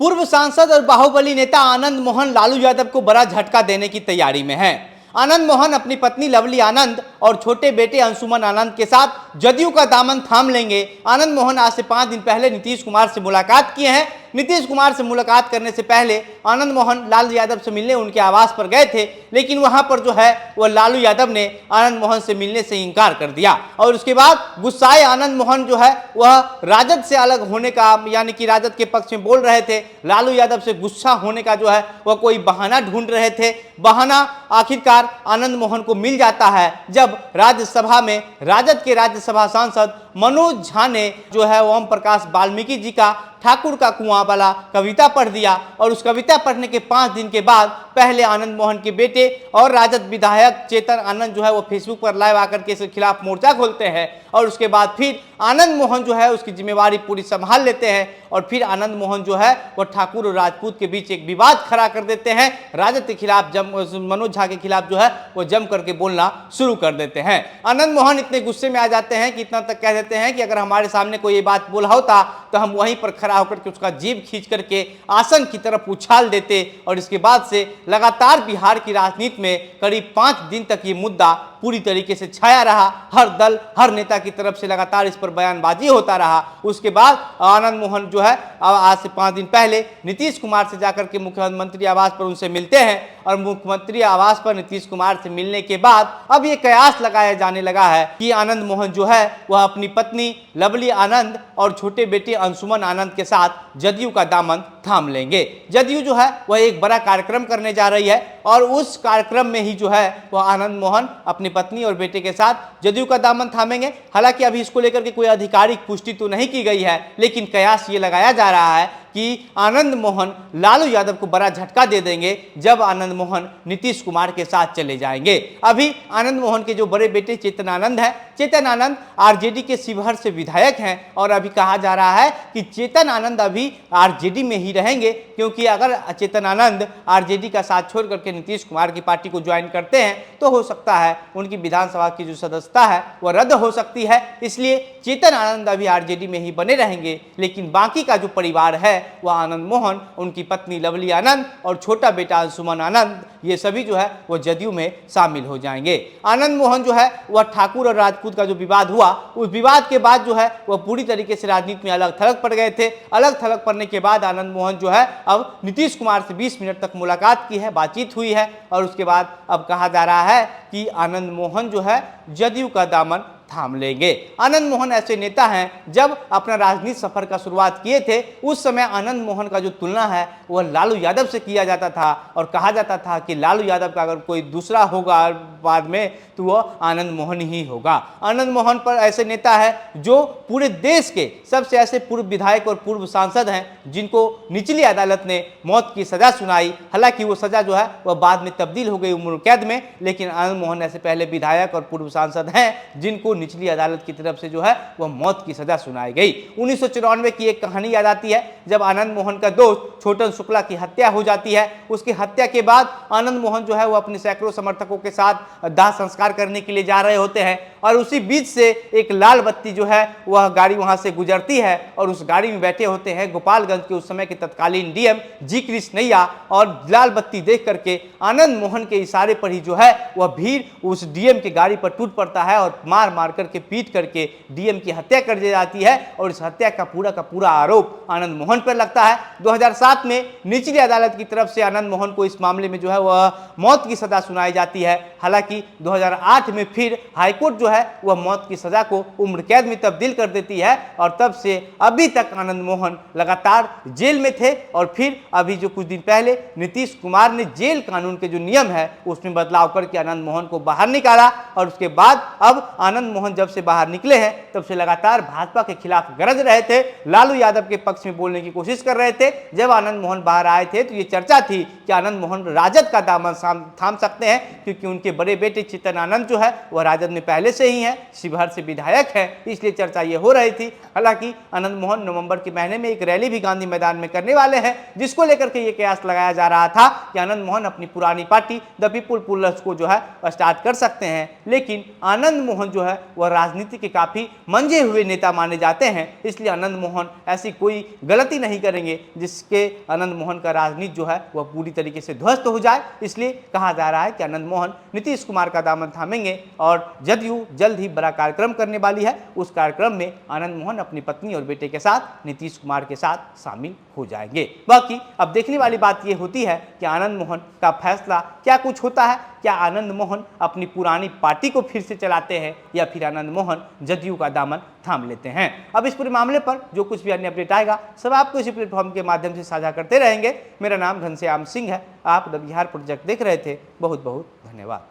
पूर्व सांसद और बाहुबली नेता आनंद मोहन लालू यादव को बड़ा झटका देने की तैयारी में हैं। आनंद मोहन अपनी पत्नी लवली आनंद और छोटे बेटे अंशुमन आनंद के साथ जदयू का दामन थाम लेंगे। आनंद मोहन आज से 5 दिन पहले नीतीश कुमार से मुलाकात किए हैं। नीतीश कुमार से मुलाकात करने से पहले आनंद मोहन लालू यादव से मिलने उनके आवास पर गए थे, लेकिन वहां पर जो है वह लालू यादव ने आनंद मोहन से मिलने से इनकार कर दिया और उसके बाद गुस्साए आनंद मोहन जो है वह राजद से अलग होने का, यानी कि राजद के पक्ष में बोल रहे थे। लालू यादव से गुस्सा होने का जो है वह कोई बहाना ढूंढ रहे थे। बहाना आखिरकार आनंद मोहन को मिल जाता है जब राज्यसभा में राजद के राज्यसभा सांसद मनोज झा ने जो है ओम प्रकाश वाल्मीकि जी का ठाकुर का कुआं वाला कविता पढ़ दिया और उस कविता पढ़ने के 5 दिन के बाद पहले आनंद मोहन के बेटे और राजद विधायक चेतन आनंद जो है वो फेसबुक पर लाइव आकर के इसके खिलाफ मोर्चा खोलते हैं और उसके बाद फिर आनंद मोहन जो है उसकी जिम्मेवारी पूरी संभाल लेते हैं और फिर आनंद मोहन जो है वह ठाकुर और राजपूत के बीच एक विवाद खड़ा कर देते हैं। राजद के खिलाफ मनोज झा के खिलाफ जो है वो जम करके बोलना शुरू कर देते हैं। आनंद मोहन इतने गुस्से में आ जाते हैं कि इतना तक कह देते हैं कि अगर हमारे सामने कोई ये बात बोला होता तो हम वहीं पर खड़ा होकर के उसका जीभ खींच करके आसन की तरफ उछाल देते। और इसके बाद से लगातार बिहार की राजनीति में करीब 5 दिन तक ये मुद्दा पूरी तरीके से छाया रहा। हर दल हर नेता की तरफ से लगातार इस पर बयानबाजी होता रहा। उसके बाद आनंद मोहन जो है आज से 5 दिन पहले नीतीश कुमार से जाकर के मुख्यमंत्री आवास पर उनसे मिलते हैं और मुख्यमंत्री आवास पर नीतीश कुमार से मिलने के बाद अब ये कयास लगाया जाने लगा है कि आनंद मोहन जो है वह अपनी पत्नी लवली आनंद और छोटे बेटे अंशुमन आनंद के साथ जदयू का दामन थाम लेंगे। जदयू जो है वह एक बड़ा कार्यक्रम करने जा रही है और उस कार्यक्रम में ही जो है वह आनंद मोहन अपनी पत्नी और बेटे के साथ जदयू का दामन थामेंगे। हालांकि अभी इसको लेकर के कोई आधिकारिक पुष्टि तो नहीं की गई है, लेकिन कयास ये लगाया जा रहा है कि आनंद मोहन लालू यादव को बड़ा झटका दे देंगे जब आनंद मोहन नीतीश कुमार के साथ चले जाएंगे। अभी आनंद मोहन के जो बड़े बेटे चेतन आनंद हैं, चेतन आनंद आरजेडी के शिवहर से विधायक हैं और अभी कहा जा रहा है कि चेतन आनंद अभी आरजेडी में ही रहेंगे, क्योंकि अगर चेतन आनंद आरजेडी का साथ छोड़ करके नीतीश कुमार की पार्टी को ज्वाइन करते हैं तो हो सकता है उनकी विधानसभा की जो सदस्यता है वह रद्द हो सकती है। इसलिए चेतन आनंद अभी आरजेडी में ही बने रहेंगे, लेकिन बाकी का जो परिवार है वह आनंद मोहन, उनकी पत्नी लवली आनंद और छोटा बेटा अंशुमन आनंद, ये सभी जो है वो जदयू में शामिल हो जाएंगे। आनंद मोहन जो है वह ठाकुर और राजपूत का जो विवाद हुआ, उस विवाद के बाद जो है वह पूरी तरीके से राजनीति में अलग थलग पड़ गए थे। अलग थलग पड़ने के बाद आनंद मोहन जो है अब नीतीश कुमार से 20 मिनट तक मुलाकात की है, बातचीत हुई है और उसके बाद अब कहा जा रहा है कि आनंद मोहन जो है जदयू का दामन थाम लेंगे। आनंद मोहन ऐसे नेता हैं, जब अपना राजनीतिक सफर का शुरुआत किए थे उस समय आनंद मोहन का जो तुलना है वह लालू यादव से किया जाता था और कहा जाता था कि लालू यादव का अगर कोई दूसरा होगा बाद में तो वह आनंद मोहन ही होगा। आनंद मोहन पर ऐसे नेता है जो पूरे देश के सबसे ऐसे पूर्व विधायक और पूर्व सांसद हैं जिनको निचली अदालत ने मौत की सजा सुनाई। हालांकि वो सजा जो है वह बाद में तब्दील हो गई उम्र कैद में, लेकिन आनंद मोहन ऐसे पहले विधायक और पूर्व सांसद हैं जिनको निचली अदालत की तरफ से जो है वह मौत की सजा सुनाई गई। 1994 की एक कहानी याद आती है जब आनंद मोहन का दोस्त छोटन शुक्ला की हत्या हो जाती है। उसकी हत्या के बाद आनंद मोहन जो है वह अपने सैकड़ों समर्थकों के साथ दाह संस्कार करने के लिए जा रहे होते हैं और उसी बीच से एक लाल बत्ती जो है वह गाड़ी वहां से गुजरती है और उस गाड़ी में बैठे होते हैं गोपालगंज के उस समय के तत्कालीन डीएम जी कृष्णैया और लाल बत्ती देख करके आनंद मोहन के इशारे पर ही जो है वह भीड़ उस डीएम की गाड़ी पर टूट पड़ता है और मार मार करके पीट करके डीएम की हत्या कर दी जाती है और इस हत्या का पूरा आरोप आनंद मोहन पर लगता है। 2007 में निचली अदालत की तरफ से आनंद मोहन को इस मामले में जो है वह मौत की सजा सुनाई जाती है। हालांकि 2008 में फिर हाईकोर्ट जो है वह मौत की सजा को उम्र कैद में तब्दील कर देती है और तब से अभी तक आनंद मोहन लगातार जेल में थे और फिर अभी जो कुछ दिन पहले नीतीश कुमार ने जेल कानून के जो नियम है उसमें बदलाव करके आनंद मोहन को बाहर निकाला और उसके बाद अब आनंद मोहन जब से बाहर निकले हैं तब से लगातार भाजपा के खिलाफ गरज रहे थे, लालू यादव के पक्ष में बोलने की कोशिश कर रहे थे। जब आनंद मोहन बाहर आए थे तो ये चर्चा थी कि आनंद मोहन राजद का दामन थाम सकते हैं, क्योंकि उनके बड़े बेटे चेतन आनंद जो है वह राजद में पहले से ही हैं, शिवहर से विधायक हैं, इसलिए चर्चा ये हो रही थी। हालांकि आनंद मोहन नवंबर के महीने में एक रैली भी गांधी मैदान में करने वाले हैं, जिसको लेकर के ये कयास लगाया जा रहा था कि आनंद मोहन अपनी पुरानी पार्टी द पीपुल पुलर्स को जो है स्टार्ट कर सकते हैं। लेकिन आनंद मोहन जो है वह राजनीति के काफी मंझे हुए नेता माने जाते हैं, इसलिए आनंद मोहन ऐसी कोई गलती नहीं करेंगे जिसके आनंद मोहन का राजनीति जो है वह पूरी तरीके से ध्वस्त हो जाए। इसलिए कहा जा रहा है कि आनंद मोहन नीतीश कुमार का दामन थामेंगे और जदयू जल्द ही बड़ा कार्यक्रम करने वाली है। उस कार्यक्रम में आनंद मोहन अपनी पत्नी और बेटे के साथ नीतीश कुमार के साथ शामिल हो जाएंगे। बाकी अब देखने वाली बात यह होती है कि आनंद मोहन का फैसला क्या कुछ होता है। क्या आनंद मोहन अपनी पुरानी पार्टी को फिर से चलाते हैं या फिर आनंद मोहन जदयू का दामन थाम लेते हैं। अब इस पूरे मामले पर जो कुछ भी अन्य अपडेट आएगा सब आपको इसी प्लेटफॉर्म के माध्यम से साझा करते रहेंगे। मेरा नाम घनश्याम सिंह है। आप द बिहार प्रोजेक्ट देख रहे थे। बहुत बहुत धन्यवाद।